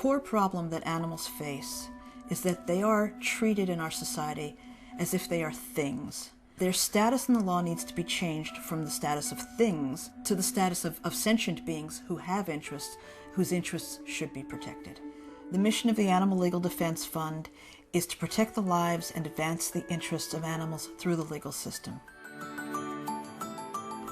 core problem that animals face is that they are treated in our society as if they are things. Their status in the law needs to be changed from the status of things to the status of sentient beings who have interests, whose interests should be protected. The mission of the Animal Legal Defense Fund is to protect the lives and advance the interests of animals through the legal system.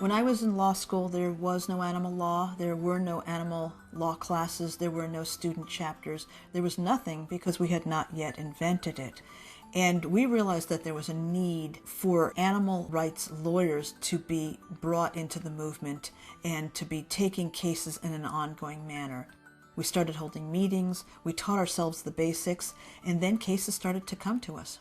When I was in law school, there was no animal law, there were no animal law classes, there were no student chapters, there was nothing because we had not yet invented it. And we realized that there was a need for animal rights lawyers to be brought into the movement and to be taking cases in an ongoing manner. We started holding meetings, we taught ourselves the basics, and then cases started to come to us.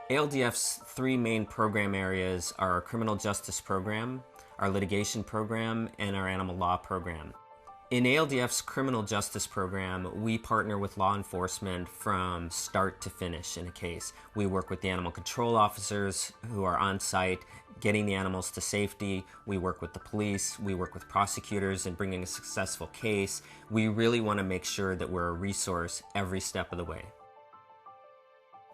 ALDF's three main program areas are our criminal justice program, our litigation program, and our animal law program. In ALDF's criminal justice program, we partner with law enforcement from start to finish in a case. We work with the animal control officers who are on site, getting the animals to safety. We work with the police. We work with prosecutors in bringing a successful case. We really want to make sure that we're a resource every step of the way.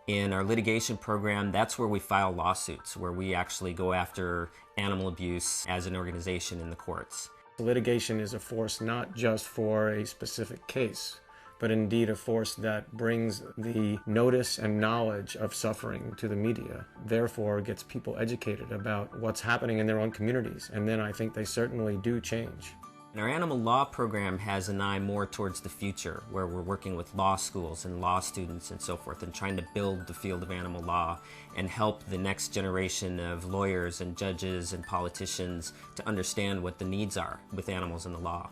In our litigation program, that's where we file lawsuits, where we actually go after animal abuse as an organization in the courts. Litigation is a force not just for a specific case, but indeed a force that brings the notice and knowledge of suffering to the media, therefore gets people educated about what's happening in their own communities, and then I think they certainly do change. And our animal law program has an eye more towards the future, where we're working with law schools and law students and so forth, and trying to build the field of animal law and help the next generation of lawyers and judges and politicians to understand what the needs are with animals in the law.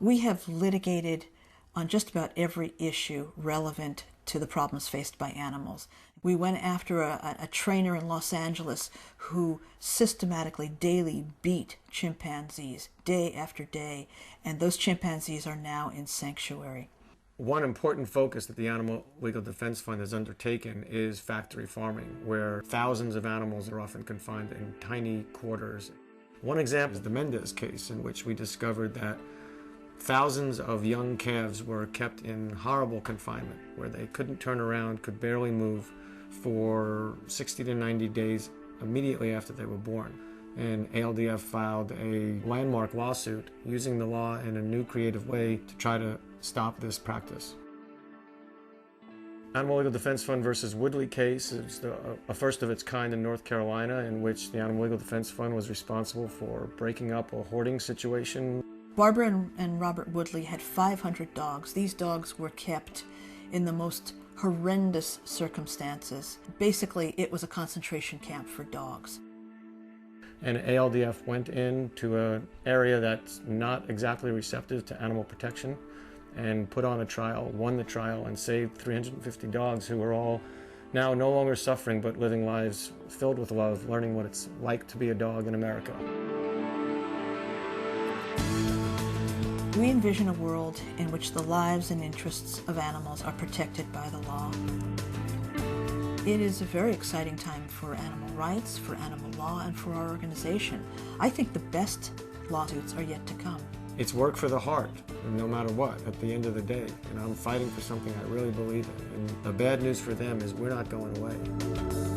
We have litigated on just about every issue relevant to the problems faced by animals. We went after a trainer in Los Angeles who systematically, daily beat chimpanzees, day after day, and those chimpanzees are now in sanctuary. One important focus that the Animal Legal Defense Fund has undertaken is factory farming, where thousands of animals are often confined in tiny quarters. One example is the Mendez case, in which we discovered that thousands of young calves were kept in horrible confinement, where they couldn't turn around, could barely move for 60 to 90 days immediately after they were born. And ALDF filed a landmark lawsuit using the law in a new creative way to try to stop this practice. Animal Legal Defense Fund versus Woodley case is a first of its kind in North Carolina, in which the Animal Legal Defense Fund was responsible for breaking up a hoarding situation. Barbara and Robert Woodley had 500 dogs. These dogs were kept in the most horrendous circumstances. Basically, it was a concentration camp for dogs. And ALDF went into an area that's not exactly receptive to animal protection and put on a trial, won the trial, and saved 350 dogs who were all now no longer suffering but living lives filled with love, learning what it's like to be a dog in America. We envision a world in which the lives and interests of animals are protected by the law. It is a very exciting time for animal rights, for animal law, and for our organization. I think the best lawsuits are yet to come. It's work for the heart, no matter what, at the end of the day. And I'm fighting for something I really believe in. And the bad news for them is we're not going away.